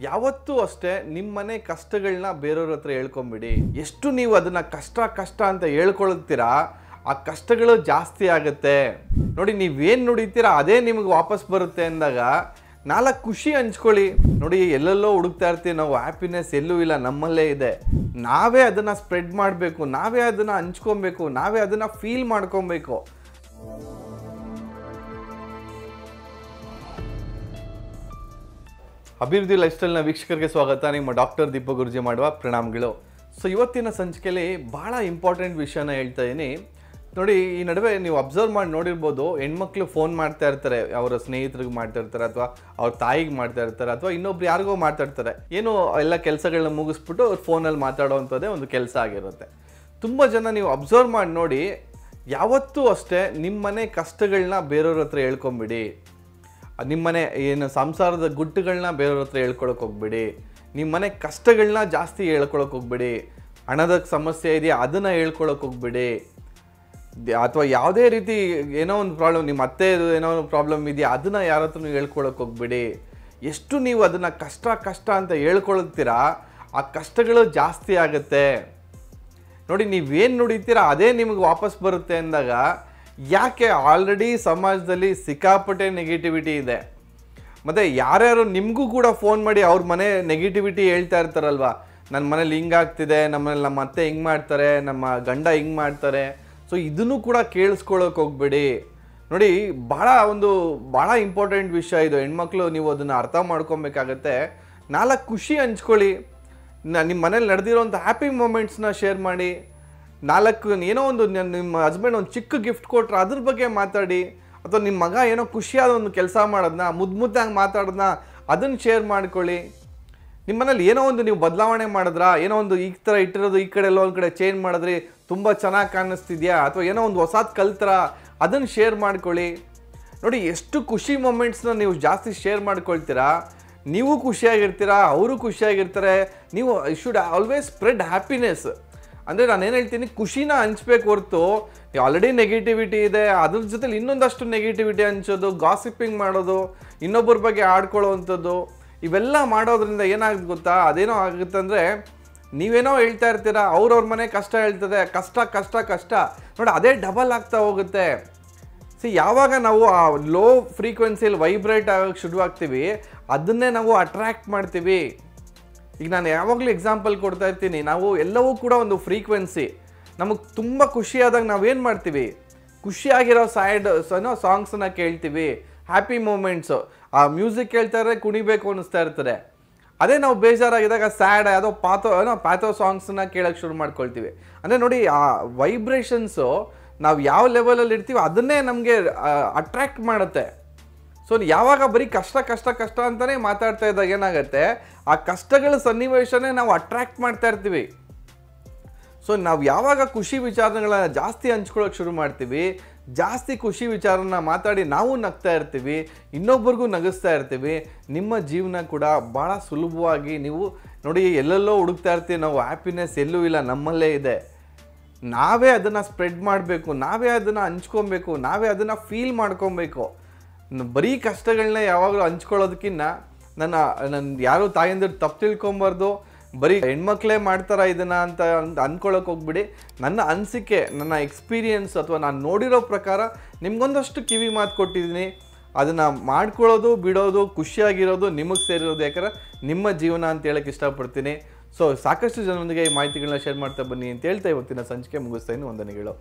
ಯಾವತ್ತೂ ಅಷ್ಟೇ ನಿಮ್ಮನೆ ಕಷ್ಟಗಳನ್ನ ಬೇರೆಯವ್ರ ಹತ್ರ ಹೇಳ್ಕೊಂಬಿಡಿ. ಎಷ್ಟು ನೀವು ಅದನ್ನ ಕಷ್ಟ ಅಂತ ಹೇಳ್ಕೊಳ್ತೀರಾ ಆ ಕಷ್ಟಗಳು ಜಾಸ್ತಿ ಆಗುತ್ತೆ. ನೋಡಿ, ನೀವೇನು ನುಡಿತೀರಾ ಅದೇ ನಿಮಗೆ ವಾಪಸ್ ಬರುತ್ತೆ ಅಂದಾಗ ನಾಲ್ಕು ಖುಷಿ ಹಂಚ್ಕೊಳ್ಳಿ. ನೋಡಿ, ಎಲ್ಲೆಲ್ಲೋ ಹುಡುಕ್ತಾ ಇರ್ತೀವಿ ನಾವು, ಹ್ಯಾಪಿನೆಸ್ ಎಲ್ಲೂ ಇಲ್ಲ, ನಮ್ಮಲ್ಲೇ ಇದೆ. ನಾವೇ ಅದನ್ನು ಸ್ಪ್ರೆಡ್ ಮಾಡಬೇಕು, ನಾವೇ ಅದನ್ನು ಹಂಚ್ಕೊಬೇಕು, ನಾವೇ ಅದನ್ನು ಫೀಲ್ ಮಾಡ್ಕೊಬೇಕು. ಅಭಿವೃದ್ಧಿ ಲೈಫ್ ಸ್ಟೈಲ್ನ ವೀಕ್ಷಕರಿಗೆ ಸ್ವಾಗತ. ನಿಮ್ಮ ಡಾಕ್ಟರ್ ದೀಪಕ್ ಗುರುಜಿ ಮಾಡುವ ಪ್ರಣಾಮಗಳು. ಸೊ ಇವತ್ತಿನ ಸಂಚಿಕೆಯಲ್ಲಿ ಭಾಳ ಇಂಪಾರ್ಟೆಂಟ್ ವಿಷಯನ ಹೇಳ್ತಾ ಇದ್ದೀನಿ. ನೋಡಿ, ಈ ನಡುವೆ ನೀವು ಅಬ್ಸರ್ವ್ ಮಾಡಿ ನೋಡಿರ್ಬೋದು, ಹೆಣ್ಮಕ್ಳು ಫೋನ್ ಮಾಡ್ತಾ ಇರ್ತಾರೆ, ಅವರ ಸ್ನೇಹಿತರಿಗೆ ಮಾಡ್ತಾ ಇರ್ತಾರೆ, ಅಥವಾ ಅವ್ರ ತಾಯಿಗೆ ಮಾಡ್ತಾ ಇರ್ತಾರೆ, ಅಥವಾ ಇನ್ನೊಬ್ರು ಯಾರಿಗೋ ಮಾತಾಡ್ತಾರೆ. ಏನು ಎಲ್ಲ ಕೆಲಸಗಳನ್ನ ಮುಗಿಸ್ಬಿಟ್ಟು ಅವ್ರು ಫೋನಲ್ಲಿ ಮಾತಾಡೋವಂಥದ್ದೇ ಒಂದು ಕೆಲಸ ಆಗಿರುತ್ತೆ. ತುಂಬ ಜನ ನೀವು ಅಬ್ಸರ್ವ್ ಮಾಡಿ ನೋಡಿ, ಯಾವತ್ತೂ ಅಷ್ಟೇ ನಿಮ್ಮನೆ ಕಷ್ಟಗಳನ್ನ ಬೇರೆಯವ್ರ ಹತ್ರ ಹೇಳ್ಕೊಂಬಿಡಿ. ನಿಮ್ಮನೆ ಏನು ಸಂಸಾರದ ಗುಟ್ಟುಗಳನ್ನ ಬೇರೆಯವ್ರ ಹತ್ರ ಹೇಳ್ಕೊಳಕ್ಕೆ ಹೋಗ್ಬೇಡಿ. ನಿಮ್ಮನೆ ಕಷ್ಟಗಳನ್ನ ಜಾಸ್ತಿ ಹೇಳ್ಕೊಳಕ್ಕೆ ಹೋಗ್ಬೇಡಿ. ಹಣದ ಸಮಸ್ಯೆ ಇದೆಯಾ ಅದನ್ನು ಹೇಳ್ಕೊಳಕ್ಕೆ ಹೋಗ್ಬೇಡಿ. ಅಥವಾ ಯಾವುದೇ ರೀತಿ ಏನೋ ಒಂದು ಪ್ರಾಬ್ಲಮ್, ನಿಮ್ಮ ಅತ್ತೆ ಏನೋ ಒಂದು ಪ್ರಾಬ್ಲಮ್ ಇದೆಯಾ ಅದನ್ನು ಯಾರ ಹತ್ರನೂ ಹೇಳ್ಕೊಳಕ್ಕೆ ಹೋಗ್ಬೇಡಿ. ಎಷ್ಟು ನೀವು ಅದನ್ನು ಕಷ್ಟ ಅಂತ ಹೇಳ್ಕೊಳ್ತೀರಾ ಆ ಕಷ್ಟಗಳು ಜಾಸ್ತಿ ಆಗುತ್ತೆ. ನೋಡಿ, ನೀವೇನು ನುಡಿತೀರಾ ಅದೇ ನಿಮಗೆ ವಾಪಸ್ ಬರುತ್ತೆ ಅಂದಾಗ ಯಾಕೆ? ಆಲ್ರೆಡಿ ಸಮಾಜದಲ್ಲಿ ಸಿಕ್ಕಾಪಟ್ಟೆ ನೆಗೆಟಿವಿಟಿ ಇದೆ. ಮತ್ತು ಯಾರ್ಯಾರು ನಿಮಗೂ ಕೂಡ ಫೋನ್ ಮಾಡಿ ಅವ್ರ ಮನೆ ನೆಗೆಟಿವಿಟಿ ಹೇಳ್ತಾ ಇರ್ತಾರಲ್ವ, ನನ್ನ ಮನೇಲಿ ಹಿಂಗಾಗ್ತಿದೆ, ನಮ್ಮನೇಲಿ ನಮ್ಮ ಅತ್ತೆ ಹಿಂಗೆ ಮಾಡ್ತಾರೆ, ನಮ್ಮ ಗಂಡ ಹಿಂಗೆ ಮಾಡ್ತಾರೆ. ಸೊ ಇದನ್ನು ಕೂಡ ಕೇಳಿಸ್ಕೊಳ್ಳೋಕೆ ಹೋಗ್ಬೇಡಿ. ನೋಡಿ, ಭಾಳ ಇಂಪಾರ್ಟೆಂಟ್ ವಿಷಯ ಇದು. ಹೆಣ್ಮಕ್ಳು ನೀವು ಅದನ್ನು ಅರ್ಥ ಮಾಡ್ಕೊಬೇಕಾಗತ್ತೆ. ನಾಲ್ಕು ಖುಷಿ ಹಂಚ್ಕೊಳ್ಳಿ. ನಿಮ್ಮ ಮನೇಲಿ ನಡೆದಿರೋಂಥ ಹ್ಯಾಪಿ ಮೂಮೆಂಟ್ಸ್ನ ಶೇರ್ ಮಾಡಿ. ನಾಲ್ಕು ಏನೋ ಒಂದು ನಿಮ್ಮ ಹಸ್ಬೆಂಡ್ ಒಂದು ಚಿಕ್ಕ ಗಿಫ್ಟ್ ಕೊಟ್ರೆ ಅದ್ರ ಬಗ್ಗೆ ಮಾತಾಡಿ. ಅಥವಾ ನಿಮ್ಮ ಮಗ ಏನೋ ಖುಷಿಯಾದ ಒಂದು ಕೆಲಸ ಮಾಡೋದನ್ನ, ಮುದ್ದಾಗಿ ಮಾತಾಡೋದನ್ನ ಅದನ್ನು ಶೇರ್ ಮಾಡ್ಕೊಳ್ಳಿ. ನಿಮ್ಮ ಮನೇಲಿ ಏನೋ ಒಂದು ನೀವು ಬದಲಾವಣೆ ಮಾಡಿದ್ರಾ, ಏನೋ ಒಂದು ಈ ಥರ ಇಟ್ಟಿರೋದು ಈ ಕಡೆ ಎಲ್ಲೋ ಒಂದು ಕಡೆ ಚೇಂಜ್ ಮಾಡಿದ್ರಿ, ತುಂಬ ಚೆನ್ನಾಗಿ ಕಾಣಿಸ್ತಿದ್ಯಾ, ಅಥವಾ ಏನೋ ಒಂದು ಹೊಸದು ಕಲ್ತರ ಅದನ್ನು ಶೇರ್ ಮಾಡ್ಕೊಳ್ಳಿ. ನೋಡಿ, ಎಷ್ಟು ಖುಷಿ ಮೂಮೆಂಟ್ಸ್ನ ನೀವು ಜಾಸ್ತಿ ಶೇರ್ ಮಾಡ್ಕೊಳ್ತೀರಾ, ನೀವು ಖುಷಿಯಾಗಿರ್ತೀರಾ, ಅವರು ಖುಷಿಯಾಗಿರ್ತಾರೆ. ನೀವು ಶುಡ್ ಆಲ್ವೇಸ್ ಸ್ಪ್ರೆಡ್ ಹ್ಯಾಪಿನೆಸ್. ಅಂದರೆ ನಾನೇನು ಹೇಳ್ತೀನಿ, ಖುಷಿನ ಹಂಚ್ಬೇಕು ಹೊರತು ಆಲ್ರೆಡಿ ನೆಗೆಟಿವಿಟಿ ಇದೆ ಅದ್ರ ಜೊತೆಲಿ ಇನ್ನೊಂದಷ್ಟು ನೆಗೆಟಿವಿಟಿ ಹಂಚೋದು, ಗಾಸಿಪಿಂಗ್ ಮಾಡೋದು, ಇನ್ನೊಬ್ಬರ ಬಗ್ಗೆ ಆಡ್ಕೊಳ್ಳೋವಂಥದ್ದು, ಇವೆಲ್ಲ ಮಾಡೋದ್ರಿಂದ ಏನಾಗುತ್ತೆ ಗೊತ್ತಾ? ಅದೇನೋ ಆಗುತ್ತೆ ಅಂದರೆ, ನೀವೇನೋ ಹೇಳ್ತಾ ಇರ್ತೀರಾ, ಅವ್ರವ್ರ ಮನೆ ಕಷ್ಟ ಹೇಳ್ತದೆ, ಕಷ್ಟ ನೋಡಿ ಅದೇ ಡಬಲ್ ಆಗ್ತಾ ಹೋಗುತ್ತೆ. ಯಾವಾಗ ನಾವು ಆ ಲೋ ಫ್ರೀಕ್ವೆನ್ಸಿಯಲ್ಲಿ ವೈಬ್ರೇಟ್ ಆಗೋಕ್ಕೆ ಶುರುವಾಗ್ತೀವಿ, ಅದನ್ನೇ ನಾವು ಅಟ್ರ್ಯಾಕ್ಟ್ ಮಾಡ್ತೀವಿ. ಈಗ ನಾನು ಯಾವಾಗಲೂ ಎಕ್ಸಾಂಪಲ್ ಕೊಡ್ತಾ ಇರ್ತೀನಿ. ನಾವು ಎಲ್ಲವೂ ಕೂಡ ಒಂದು ಫ್ರೀಕ್ವೆನ್ಸಿ. ನಮಗೆ ತುಂಬ ಖುಷಿಯಾದಾಗ ನಾವೇನು ಮಾಡ್ತೀವಿ, ಖುಷಿಯಾಗಿರೋ ಸಾಂಗ್ಸನ್ನ ಕೇಳ್ತೀವಿ, ಹ್ಯಾಪಿ ಮೂಮೆಂಟ್ಸು. ಆ ಮ್ಯೂಸಿಕ್ ಕೇಳ್ತಾರೆ, ಕುಣಿಬೇಕು ಅನ್ನಿಸ್ತಾ ಇರ್ತಾರೆ. ಅದೇ ನಾವು ಬೇಜಾರಾಗಿದ್ದಾಗ ಸ್ಯಾಡ್ ಯಾವುದೋ ಪ್ಯಾಥೋ ಸಾಂಗ್ಸನ್ನ ಕೇಳೋಕ್ಕೆ ಶುರು ಮಾಡ್ಕೊಳ್ತೀವಿ. ಅಂದರೆ ನೋಡಿ, ಆ ವೈಬ್ರೇಷನ್ಸು ನಾವು ಯಾವ ಲೆವೆಲಲ್ಲಿ ಇರ್ತೀವಿ ಅದನ್ನೇ ನಮಗೆ ಅಟ್ರ್ಯಾಕ್ಟ್ ಮಾಡುತ್ತೆ. ಸೊ ಯಾವಾಗ ಬರೀ ಕಷ್ಟ ಅಂತಲೇ ಮಾತಾಡ್ತಾ ಇದ್ದಾಗ ಏನಾಗುತ್ತೆ, ಆ ಕಷ್ಟಗಳ ಸನ್ನಿವೇಶನೇ ನಾವು ಅಟ್ರ್ಯಾಕ್ಟ್ ಮಾಡ್ತಾ ಇರ್ತೀವಿ. ಸೊ ನಾವು ಯಾವಾಗ ಖುಷಿ ವಿಚಾರಗಳನ್ನ ಜಾಸ್ತಿ ಹಂಚ್ಕೊಳ್ಳೋಕೆ ಶುರು ಮಾಡ್ತೀವಿ, ಜಾಸ್ತಿ ಖುಷಿ ವಿಚಾರನ ಮಾತಾಡಿ ನಾವು ನಗ್ತಾ ಇರ್ತೀವಿ, ಇನ್ನೊಬ್ಬರಿಗೂ ನಗಿಸ್ತಾ ಇರ್ತೀವಿ, ನಿಮ್ಮ ಜೀವನ ಕೂಡ ಭಾಳ ಸುಲಭವಾಗಿ ನೀವು ನೋಡಿ, ಎಲ್ಲೆಲ್ಲೋ ಹುಡುಕ್ತಾ ಇರ್ತೀವಿ ನಾವು, ಹ್ಯಾಪಿನೆಸ್ ಎಲ್ಲೂ ಇಲ್ಲ, ನಮ್ಮಲ್ಲೇ ಇದೆ. ನಾವೇ ಅದನ್ನು ಸ್ಪ್ರೆಡ್ ಮಾಡಬೇಕು, ನಾವೇ ಅದನ್ನು ಹಂಚ್ಕೊಬೇಕು, ನಾವೇ ಅದನ್ನು ಫೀಲ್ ಮಾಡ್ಕೊಬೇಕು. ಬರೀ ಕಷ್ಟಗಳನ್ನ ಯಾವಾಗಲೂ ಹಂಚ್ಕೊಳ್ಳೋದಕ್ಕಿಂತ ನನ್ನ ಯಾರು ತಾಯಂದಿರು ತಪ್ಪು ತಿಳ್ಕೊಬಾರ್ದು, ಬರೀ ಹೆಣ್ಮಕ್ಳೇ ಮಾಡ್ತಾರ ಇದನ್ನು ಅಂತ ಅಂದ್ಕೊಳ್ಳೋಕೆ ಹೋಗ್ಬಿಡಿ. ನನ್ನ ಅನಿಸಿಕೆ, ನನ್ನ ಎಕ್ಸ್ಪೀರಿಯನ್ಸ್ ಅಥವಾ ನಾನು ನೋಡಿರೋ ಪ್ರಕಾರ ನಿಮ್ಗೊಂದಷ್ಟು ಕಿವಿ ಮಾತು ಕೊಟ್ಟಿದ್ದೀನಿ. ಅದನ್ನು ಮಾಡ್ಕೊಳ್ಳೋದು, ಬಿಡೋದು, ಖುಷಿಯಾಗಿರೋದು ನಿಮಗೆ ಸೇರಿರೋದು. ಯಾಕಂದರೆ ನಿಮ್ಮ ಜೀವನ ಅಂತ ಹೇಳೋಕ್ಕೆ ಇಷ್ಟಪಡ್ತೀನಿ. ಸೊ ಸಾಕಷ್ಟು ಜನರೊಂದಿಗೆ ಈ ಮಾಹಿತಿಗಳನ್ನ ಶೇರ್ ಮಾಡ್ತಾ ಬನ್ನಿ ಅಂತ ಹೇಳ್ತಾ ಇವತ್ತಿನ ಸಂಚಿಕೆ ಮುಗಿಸ್ತಾ ಇದ್ದೀನಿ. ವಂದನೆಗಳು.